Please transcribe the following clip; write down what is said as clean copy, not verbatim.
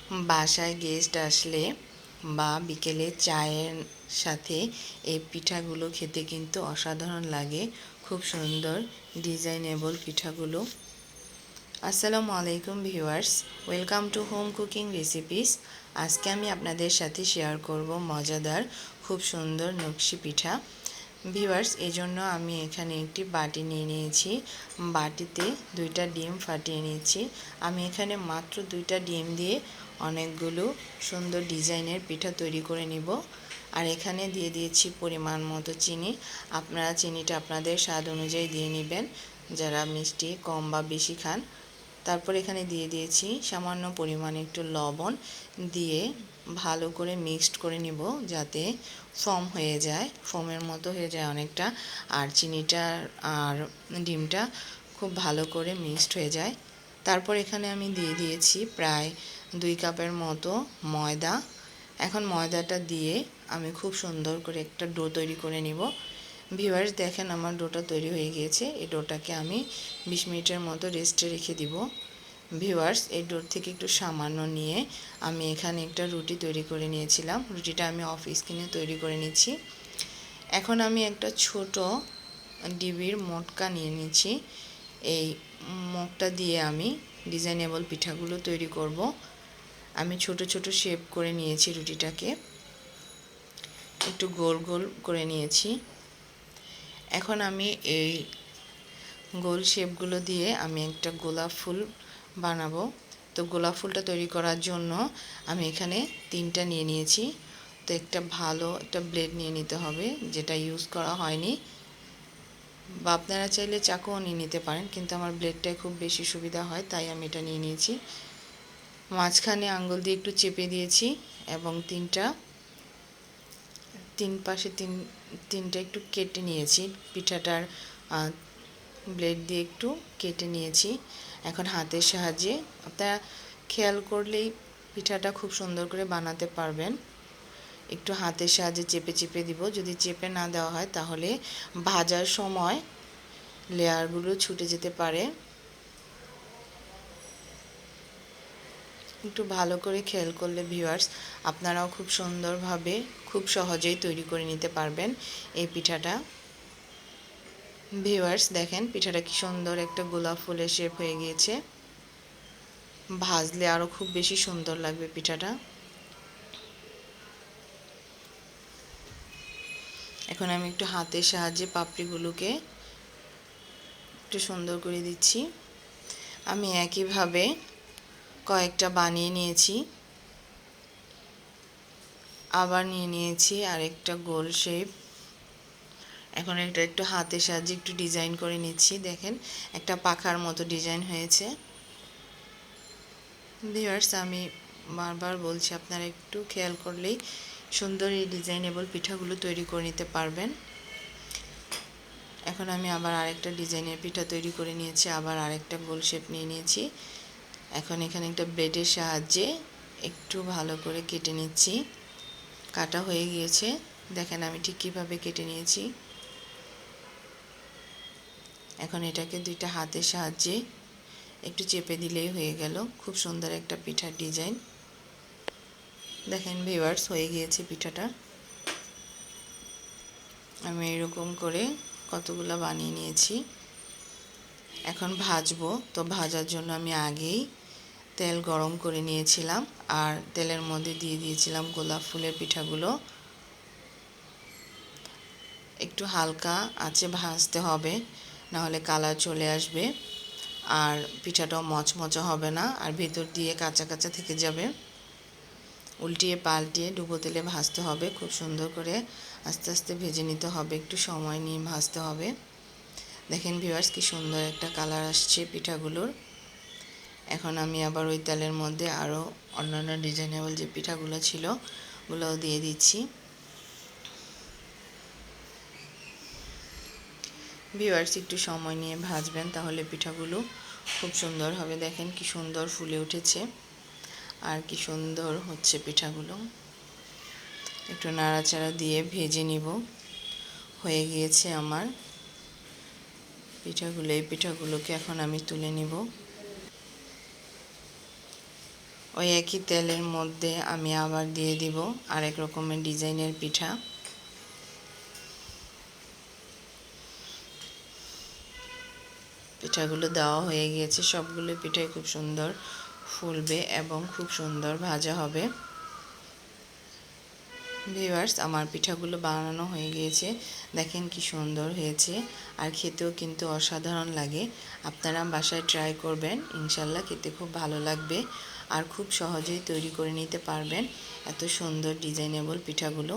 বাসায় গেস্ট আসলে বা বিকেলে চায়ের সাথে এই পিঠাগুলো খেতে কিন্তু অসাধারণ লাগে। খুব সুন্দর ডিজাইনেবল পিঠাগুলো। আসসালামু আলাইকুম viewers, welcome to home cooking recipes. আজকে আমি আপনাদের সাথে শেয়ার করব মজাদার খুব সুন্দর নকশি পিঠা। ভিউয়ার্স, এজন্য আমি এখানে একটি বাটি নিয়ে নিয়েছি। বাটিতে 2টা ডিম ফাটিয়ে নিয়েছি। আমি এখানে মাত্র 2টা ডিম দিয়ে অনেকগুলো সুন্দর ডিজাইনের পিঠা তৈরি করে নিব। আর এখানে দিয়ে দিয়েছি পরিমাণ মতো চিনি। আপনারা চিনিটা আপনাদের স্বাদ অনুযায়ী দিয়ে নেবেন, যারা মিষ্টি কম বা বেশি খান। তারপর এখানে দিয়ে দিয়েছি সামান্য পরিমাণে একটু লবণ দিয়ে ভালো করে মিক্সড করে নিব, যাতে ফর্ম হয়ে যায়, ফোমের মতো হয়ে যায় অনেকটা। আর চিনিটা আর ডিমটা খুব ভালো করে মিক্সড হয়ে যায়। তারপর এখানে আমি দিয়ে দিয়েছি প্রায় 2 কাপের মতো ময়দা। এখন ময়দাটা দিয়ে আমি খুব সুন্দর করে একটা ডো তৈরি করে নিব। ভিউয়ার্স, দেখেন আমার ডোটা তৈরি হয়ে গিয়েছে। এই ডোটাকে আমি 20 মিনিটের মতো রেস্টে রেখে দিব। ভিউয়ার্স, এই ডোর থেকে একটু সামান্য নিয়ে আমি এখানে একটা রুটি তৈরি করে নিয়েছিলাম। রুটিটা আমি অফ স্ক্রিনে তৈরি করে নিচ্ছি। এখন আমি একটা ছোট ডিবির মোটকা নিয়ে নিচ্ছি। এই মোটটা দিয়ে আমি ডিজাইনেবল পিঠাগুলো তৈরি করব। আমি ছোট ছোট শেপ করে নিয়েছি, রুটিটাকে একটু গোল গোল করে নিয়েছি। এখন আমি এই গোল শেপগুলো দিয়ে আমি একটা গোলাপ ফুল বানাবো। তো গোলাপ ফুলটা তৈরি করার জন্য আমি এখানে 3টা নিয়ে নিয়েছি। তো একটা ভালো একটা ব্লেড নিয়ে নিতে হবে, যেটা ইউজ করা হয়নি, বা আপনারা চাইলে চাকুও নিয়ে নিতে পারেন, কিন্তু আমার ব্লেডটাই খুব বেশি সুবিধা হয়, তাই আমি এটা নিয়ে নিয়েছি। মাঝখানে আঙ্গুল দিয়ে একটু চেপে দিয়েছি এবং তিন পাশে তিনটা একটু কেটে নিয়েছি। পিঠাটার ব্লেড দিয়ে একটু কেটে নিয়েছি। এখন হাতের সাহায্যে আপনারা খেয়াল করলেই পিঠাটা খুব সুন্দর করে বানাতে পারবেন। একটু হাতের সাহায্যে চেপে চেপে দিব। যদি চেপে না দেওয়া হয় তাহলে ভাজার সময় লেয়ারগুলো ছুটে যেতে পারে। একটু ভালো করে খেয়াল করলে ভিউয়ার্স, আপনারাও খুব সুন্দরভাবে খুব সহজেই তৈরি করে নিতে পারবেন এই পিঠাটা। ভিউয়ার্স, দেখেন পিঠাটা কি সুন্দর একটা গোলাপ ফুলের শেপ হয়ে গিয়েছে। ভাজলে আরও খুব বেশি সুন্দর লাগবে পিঠাটা। এখন আমি একটু হাতের সাহায্যে পাপড়িগুলোকে একটু সুন্দর করে দিচ্ছি। আমি একইভাবে কয়েকটা বানিয়ে নিয়েছি। আবার নিয়ে নিয়েছি আরেকটা গোল শেপ। এখন এটা একটু হাতের সাহায্যে একটু ডিজাইন করে নিচ্ছি। দেখেন একটা পাখার মতো ডিজাইন হয়েছে। ভিউয়ার্স, আমি বারবার বলছি, আপনারা একটু খেয়াল করলেই সুন্দর এই ডিজাইনেবল পিঠাগুলো তৈরি করে নিতে পারবেন। এখন আমি আবার আরেকটা ডিজাইনের পিঠা তৈরি করে নিয়েছি, আবার আরেকটা গোল শেপ নিয়ে নিয়েছি। এখন এখানে একটা ব্লেডের সাহায্যে একটু ভালো করে কেটে নিচ্ছি। কাটা হয়ে গিয়েছে, দেখেন আমি ঠিক কীভাবে কেটে নিয়েছি। এখন এটাকে 2টা হাতের সাহায্যে একটু চেপে দিলেই হয়ে গেল খুব সুন্দর একটা পিঠার ডিজাইন। দেখেন ভিউয়ার্স, হয়ে গিয়েছে পিঠাটা। আমি এরকম করে কতগুলো বানিয়ে নিয়েছি। এখন ভাজবো। তো ভাজার জন্য আমি আগেই তেল গরম করে নিয়েছিলাম, আর তেলের মধ্যে দিয়ে দিয়েছিলাম গোলাপ ফুলের পিঠাগুলো। একটু হালকা আঁচে ভাজতে হবে, নাহলে কালার চলে আসবে আর পিঠাটাও মচমচে হবে না, আর ভেতর দিয়ে কাঁচা কাঁচা থেকে যাবে। উল্টিয়ে পাল্টিয়ে ডুবো তেলে ভাজতে হবে, খুব সুন্দর করে আস্তে আস্তে ভেজে নিতে হবে, একটু সময় নিয়ে ভাজতে হবে। দেখেন ভিউয়ার্স, কি সুন্দর একটা কালার আসছে পিঠাগুলোর। এখন আমি আবার ওই তেলের মধ্যে আরও অন্যান্য ডিজাইনেবল যে পিঠাগুলো ছিল ওগুলোও দিয়ে দিচ্ছি। ভিউয়ার্স, একটু সময় নিয়ে ভাজবেন, তাহলে পিঠাগুলো খুব সুন্দর হবে। দেখেন কি সুন্দর ফুলে উঠেছে আর কি সুন্দর হচ্ছে পিঠাগুলো। একটু নাড়াচাড়া দিয়ে ভেজে নিব। হয়ে গিয়েছে আমার পিঠাগুলো। এই পিঠাগুলোকে এখন আমি তুলে নিব। ওই একই তেলের মধ্যে আমি আবার দিয়ে দিব আরেক রকমের ডিজাইনের পিঠা। পিঠাগুলো দেওয়া হয়ে গিয়েছে, সবগুলো পিঠাই খুব সুন্দর ফুলবে এবং খুব সুন্দর ভাজা হবে। ভিউয়ার্স, আমার পিঠাগুলো বানানো হয়ে গিয়েছে, দেখেন কি সুন্দর হয়েছে, আর খেতেও কিন্তু অসাধারণ লাগে। আপনারা বাসায় ট্রাই করবেন, ইনশাল্লাহ খেতে খুব ভালো লাগবে আর খুব সহজেই তৈরি করে নিতে পারবেন এত সুন্দর ডিজাইনেবল পিঠাগুলো।